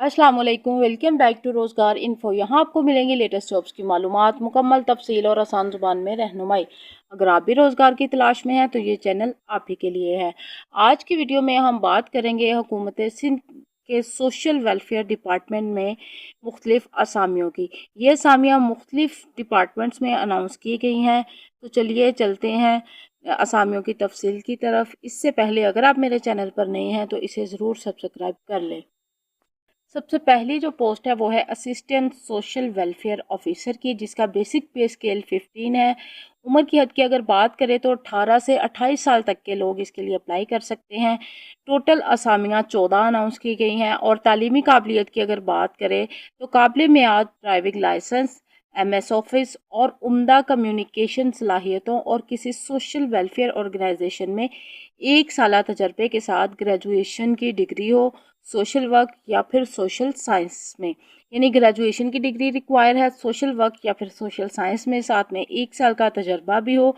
अस्सलाम वालेकुम, welcome back to रोज़गार इन्फो। यहाँ आपको मिलेंगी लेटेस्ट जॉब्स की मालूमात, मुकम्मल तफसील और आसान ज़ुबान में रहनुमाई। अगर आप भी रोज़गार की तलाश में हैं तो ये चैनल आप ही के लिए है। आज की वीडियो में हम बात करेंगे हुकूमत सिंध के सोशल वेलफेयर डिपार्टमेंट में मुख्तलिफ असामियों की। ये असामियाँ मुख्तलिफ डिपार्टमेंट्स में अनाउंस की गई हैं। तो चलिए चलते हैं असामियों की तफसील की तरफ। इससे पहले अगर आप मेरे चैनल पर नए हैं तो इसे ज़रूर सब्सक्राइब कर लें। सबसे पहली जो पोस्ट है वो है असिस्टेंट सोशल वेलफेयर ऑफिसर की, जिसका बेसिक पे स्केल 15 है। उम्र की हद की अगर बात करें तो 18 से 28 साल तक के लोग इसके लिए अप्लाई कर सकते हैं। टोटल असामियाँ 14 अनाउंस की गई हैं। और तालीमी काबिलियत की अगर बात करें तो काबिल मियाद ड्राइविंग लाइसेंस, MS ऑफिस और उम्दा कम्युनिकेशन सलाहियतों और किसी सोशल वेलफेयर ऑर्गेनाइजेशन में 1 साल तजर्बे के साथ ग्रेजुएशन की डिग्री हो सोशल वर्क या फिर सोशल साइंस में। यानी ग्रेजुएशन की डिग्री रिक्वायर है सोशल वर्क या फिर सोशल साइंस में, साथ में 1 साल का तजर्बा भी हो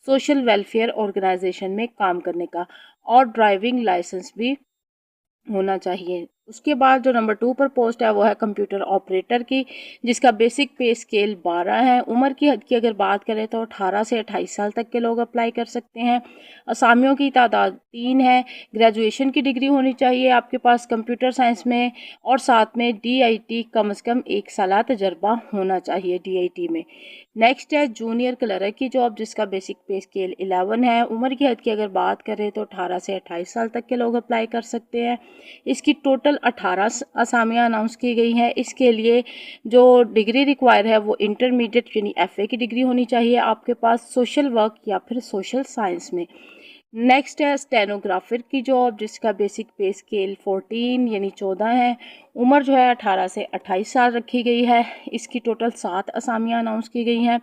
सोशल वेलफेयर ऑर्गेनाइजेशन में काम करने का, और ड्राइविंग लाइसेंस भी होना चाहिए। उसके बाद जो नंबर 2 पर पोस्ट है वो है कंप्यूटर ऑपरेटर की, जिसका बेसिक पे स्केल 12 है। उम्र की हद की अगर बात करें तो 18 से 28 साल तक के लोग अप्लाई कर सकते हैं। असामियों की तादाद 3 है। ग्रेजुएशन की डिग्री होनी चाहिए आपके पास कंप्यूटर साइंस में, और साथ में DIT कम से कम 1 साल तजर्बा होना चाहिए DIT में। नेक्स्ट है जूनियर क्लर्क की जॉब, जिसका बेसिक पे स्केल 11 है। उम्र की हद की अगर बात करें तो 18 से 28 साल तक के लोग अप्लाई कर सकते हैं। इसकी टोटल 18 असामियाँ अनाउंस की गई हैं। इसके लिए जो डिग्री रिक्वायर है वो इंटरमीडिएट यानी FA की डिग्री होनी चाहिए आपके पास सोशल वर्क या फिर सोशल साइंस में। नेक्स्ट है स्टेनोग्राफर की जॉब, जिसका बेसिक पे स्केल 14 यानी 14 है। उम्र जो है 18 से 28 साल रखी गई है। इसकी टोटल 7 असामियाँ अनाउंस की गई हैं।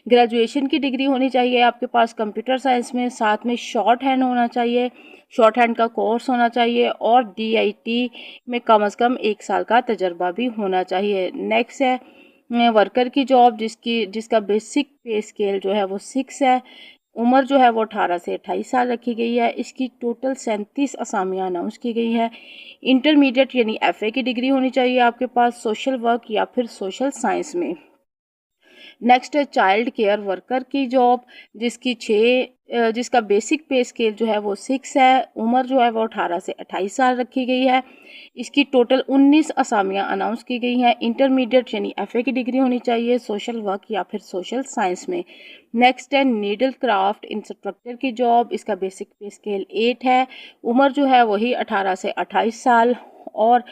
ग्रेजुएशन की डिग्री होनी चाहिए आपके पास कंप्यूटर साइंस में, साथ में शॉर्ट हैंड होना चाहिए, शॉर्ट हैंड का कोर्स होना चाहिए, और DIT में कम से कम 1 साल का तजर्बा भी होना चाहिए। नेक्स्ट है वर्कर की जॉब, जिसका बेसिक पे स्केल जो है वो 6 है। उम्र जो है वो 18 से 28 साल रखी गई है। इसकी टोटल 37 असामियाँ अनाउंस की गई है। इंटरमीडिएट यानी FA की डिग्री होनी चाहिए आपके पास सोशल वर्क या फिर सोशल साइंस में। नेक्स्ट है चाइल्ड केयर वर्कर की जॉब, जिसका बेसिक पे स्केल जो है वो 6 है। उम्र जो है वो 18 से 28 साल रखी गई है। इसकी टोटल 19 असामियाँ अनाउंस की गई हैं। इंटरमीडिएट यानी FA की डिग्री होनी चाहिए सोशल वर्क या फिर सोशल साइंस में। नेक्स्ट है नीडल क्राफ्ट इंस्ट्रक्टर की जॉब, इसका बेसिक पे स्केल 8 है। उम्र जो है वही 18 से 28 साल, और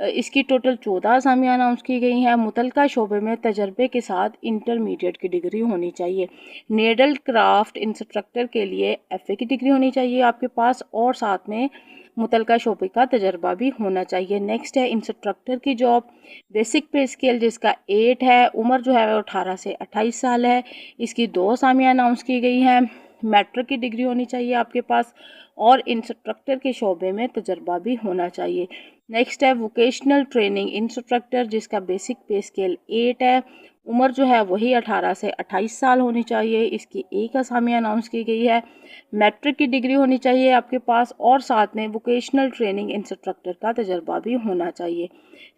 इसकी टोटल 14 असामियाँ अनाउंस की गई हैं। मुतलका शोबे में तजर्बे के साथ इंटरमीडिएट की डिग्री होनी चाहिए। नीडल क्राफ्ट इंस्ट्रक्टर के लिए FA की डिग्री होनी चाहिए आपके पास, और साथ में मुतलका शोबे का तजर्बा भी होना चाहिए। नेक्स्ट है इंस्ट्रक्टर की जॉब, बेसिक पे स्केल जिसका 8 है। उम्र जो है वो 18 से 28 साल है। इसकी 2 असामियाँ अनाउंस की गई हैं। मैट्रिक की डिग्री होनी चाहिए आपके पास, और इंस्ट्रक्टर के शोबे में तजर्बा भी होना चाहिए। नेक्स्ट है वोकेशनल ट्रेनिंग इंस्ट्रक्टर, जिसका बेसिक पे स्केल 8 है। उम्र जो है वही 18 से 28 साल होनी चाहिए। इसकी 1 असामियाँ अनाउंस की गई है। मैट्रिक की डिग्री होनी चाहिए आपके पास, और साथ में वोकेशनल ट्रेनिंग इंस्ट्रक्टर का तजर्बा भी होना चाहिए।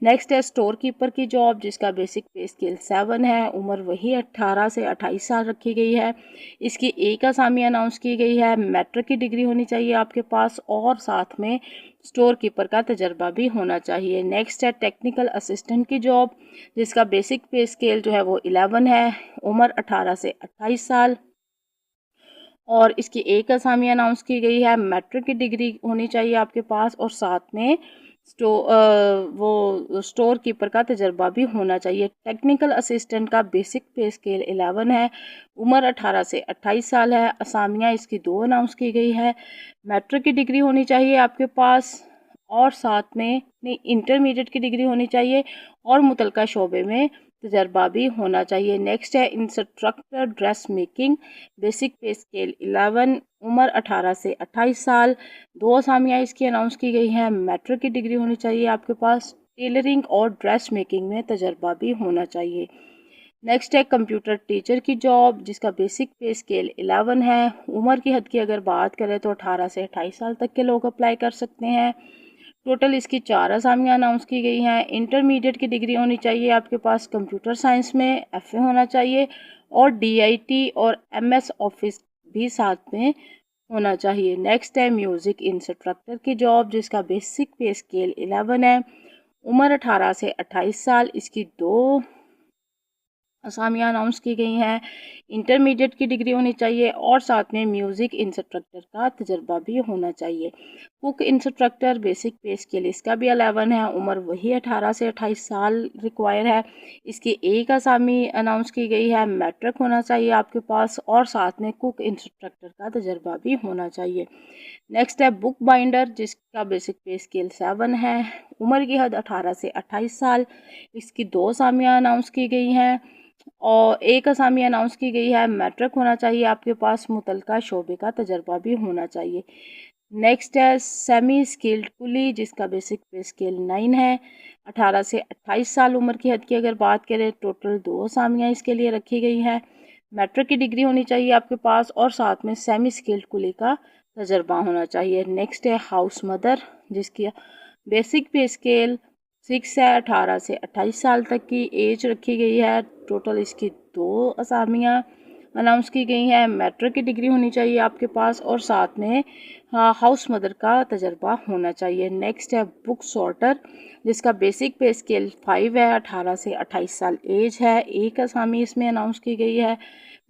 नेक्स्ट है स्टोर कीपर की जॉब, जिसका बेसिक पे स्केल 7 है। उम्र वही 18 से 28 साल रखी गई है। इसकी 1 असामी अनाउंस की गई है। मैट्रिक की डिग्री होनी चाहिए आपके पास, और साथ में स्टोर कीपर का तजर्बा भी होना चाहिए। नेक्स्ट है टेक्निकल असिस्टेंट की जॉब, जिसका बेसिक पे स्केल जो है वो 11 है। उम्र 18 से 28 साल, और इसकी 1 असामी अनाउंस की गई है। मैट्रिक की डिग्री होनी चाहिए आपके पास, और साथ में वो स्टोर कीपर का तजर्बा भी होना चाहिए। टेक्निकल असिस्टेंट का बेसिक पे स्केल 11 है। उम्र 18 से 28 साल है। असामियाँ इसकी 2 अनाउंस की गई है। मैट्रिक की डिग्री होनी चाहिए आपके पास, और साथ में इंटरमीडिएट की डिग्री होनी चाहिए, और मुतलका शोबे में तजर्बा भी होना चाहिए। नेक्स्ट है इंस्ट्रक्टर ड्रेस मेकिंग, बेसिक पे स्केल 11, उम्र 18 से 28 साल। 2 असामियाँ इसकी अनाउंस की गई हैं। मैट्रिक की डिग्री होनी चाहिए आपके पास। टेलरिंग और ड्रेस मेकिंग में तजर्बा भी होना चाहिए। नेक्स्ट है कंप्यूटर टीचर की जॉब, जिसका बेसिक पे स्केल 11 है। उम्र की हद की अगर बात करें तो 18 से 28 साल तक के लोग अप्लाई कर सकते हैं। टोटल इसकी 4 असामियाँ अनाउंस की गई हैं। इंटरमीडिएट की डिग्री होनी चाहिए आपके पास कंप्यूटर साइंस में, FA होना चाहिए और DIT और MS ऑफिस भी साथ में होना चाहिए। नेक्स्ट है म्यूज़िक इंस्ट्रक्टर की जॉब, जिसका बेसिक पे स्केल 11 है। उम्र 18 से 28 साल। इसकी 2 असामियाँ अनाउंस की गई हैं। इंटरमीडिएट की डिग्री होनी चाहिए और साथ में म्यूज़िक इंस्ट्रक्टर का तजर्बा भी होना चाहिए। कुक इंस्ट्रक्टर बेसिक पे स्केल इसका भी 11 है। उम्र वही 18 से 28 साल रिक्वायर है। इसकी 1 असामी अनाउंस की गई है। मैट्रिक होना चाहिए आपके पास और साथ में कुक इंस्ट्रक्टर का तजर्बा भी होना चाहिए। नेक्स्ट है बुक बाइंडर, जिसका बेसिक पे स्केल 7 है। उम्र की हद 18 से 28 साल। इसकी 2 असामियाँ अनाउंस की गई हैं और 1 असामी अनाउंस की गई है। मैट्रिक होना चाहिए आपके पास, मुतलका शोबे का तजर्बा भी होना चाहिए। नेक्स्ट है सेमी स्किल्ड कुली, जिसका बेसिक पे स्केल 9 है। 18 से 28 साल उम्र की हद की अगर बात करें, टोटल 2 असामियाँ इसके लिए रखी गई हैं। मैट्रिक की डिग्री होनी चाहिए आपके पास और साथ में सेमी स्किल्ड कुली का तजर्बा होना चाहिए। नेक्स्ट है हाउस मदर, जिसकी बेसिक पे स्केल 6 है। 18 से 28 साल तक की एज रखी गई है। टोटल इसकी 2 असामियाँ अनाउंस की गई हैं। मैट्रिक की डिग्री होनी चाहिए आपके पास और साथ में हाउस मदर का तजर्बा होना चाहिए। नेक्स्ट है बुक सॉर्टर, जिसका बेसिक पे स्केल 5 है। 18 से 28 साल एज है। 1 असामी इसमें अनाउंस की गई है।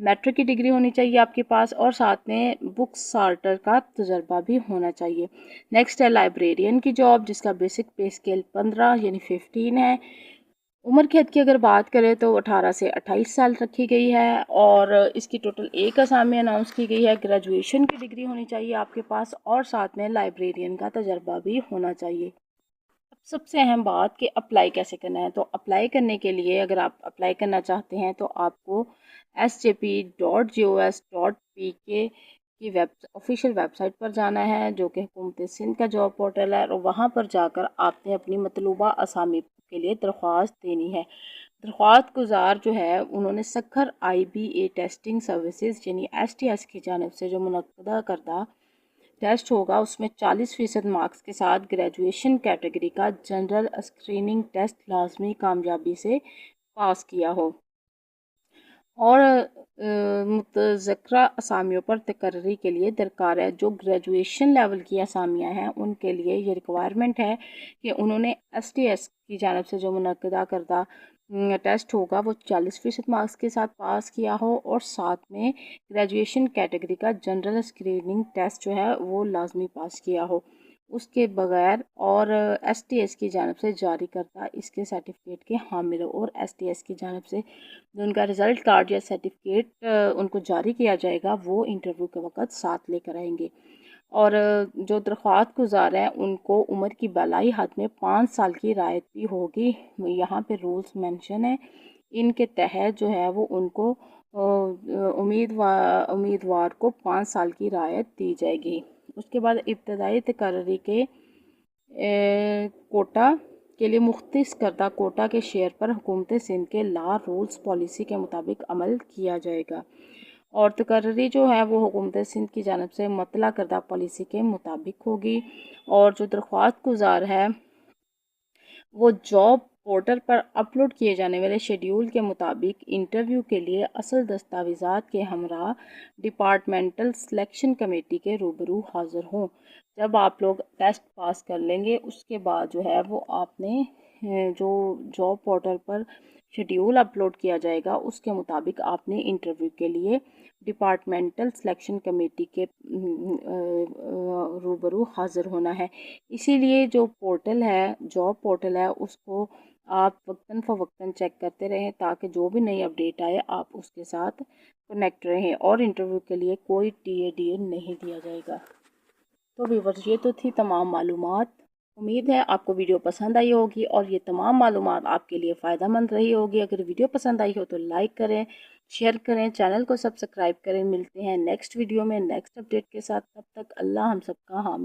मैट्रिक की डिग्री होनी चाहिए आपके पास और साथ में बुक सॉर्टर का तजर्बा भी होना चाहिए। नेक्स्ट है लाइब्रेरियन की जॉब, जिसका बेसिक पे स्केल 15 यानी 15 है। उम्र की हद की अगर बात करें तो 18 से 28 साल रखी गई है और इसकी टोटल 1 असामी अनाउंस की गई है। ग्रेजुएशन की डिग्री होनी चाहिए आपके पास और साथ में लाइब्रेरियन का तजर्बा भी होना चाहिए। अब सबसे अहम बात कि अप्लाई कैसे करना है। तो अप्लाई करने के लिए अगर आप अप्लाई करना चाहते हैं तो आपको sjp.gos.pk की ऑफिशियल वेबसाइट पर जाना है, जो कि हुकूमत सिंध का जॉब पोर्टल है, और वहाँ पर जाकर आपने अपनी मतलूबा असामी के लिए दरख्वास्त देनी है। दरख्वास्त गुजार जो है उन्होंने सखर IBA टेस्टिंग सर्विसेज यानी STS की जानिब से जो मुनक्कदा करदा टेस्ट होगा उसमें 40% मार्क्स के साथ ग्रेजुएशन कैटेगरी का जनरल स्क्रीनिंग टेस्ट लाजमी कामयाबी से पास किया हो और मुतज़क्करा असामियों पर तकर्री के लिए दरकार है। जो ग्रेजुएशन लेवल की असामियाँ हैं उनके लिए ये रिक्वायरमेंट है कि उन्होंने STS की जानिब से जो मुनक्कदा करदा टेस्ट होगा वो 40% मार्क्स के साथ पास किया हो और साथ में ग्रेजुएशन कैटेगरी का जनरल स्क्रीनिंग टेस्ट जो है वो लाजमी पास किया हो। उसके बगैर और STS की जानिब से जारी करता इसके सर्टिफिकेट के हामिल हो और STS की जानिब से जो उनका रिज़ल्ट कार्ड या सर्टिफिकेट उनको जारी किया जाएगा वो इंटरव्यू के वक़्त साथ लेकर आएंगे। और जो दरख्वास्त गुजार हैं उनको उम्र की बालाई हद में 5 साल की रायत भी होगी। यहाँ पे रूल्स मेंशन है, इनके तहत जो है वो उनको उम्मीदवार को 5 साल की रायत दी जाएगी। उसके बाद इब्तदाई तकर्री के कोटा के लिए मुख्तस करदा कोटा के शेयर पर हुकूमत सिंध के लॉ रूल्स पॉलिसी के मुताबिक अमल किया जाएगा और तकर्री जो है वो हुकूमत सिंध की जानिब से मतला करदा पॉलिसी के मुताबिक होगी। और जो दरख्वास्त गुजार है वो जॉब पोर्टल पर अपलोड किए जाने वाले शेड्यूल के मुताबिक इंटरव्यू के लिए असल दस्तावेज़ात के हमरा डिपार्टमेंटल सिलेक्शन कमेटी के रूबरू हाज़िर हों। जब आप लोग टेस्ट पास कर लेंगे उसके बाद जो है वो आपने जो जॉब पोर्टल पर शेड्यूल अपलोड किया जाएगा उसके मुताबिक आपने इंटरव्यू के लिए डिपार्टमेंटल सिलेक्शन कमेटी के रूबरू हाज़िर होना है। इसीलिए जो पोर्टल है जॉब पोर्टल है उसको आप वक्तन फ़वक्तन चेक करते रहें ताकि जो भी नई अपडेट आए आप उसके साथ कनेक्ट रहें और इंटरव्यू के लिए कोई TA नहीं दिया जाएगा। तो व्यूअर्स ये तो थी तमाम मालूमात। उम्मीद है आपको वीडियो पसंद आई होगी और ये तमाम मालूमात आपके लिए फ़ायदा मंद रही होगी। अगर वीडियो पसंद आई हो तो लाइक करें, शेयर करें, चैनल को सब्सक्राइब करें। मिलते हैं नेक्स्ट वीडियो में नेक्स्ट अपडेट के साथ। तब तक अल्लाह हम सबका हामी।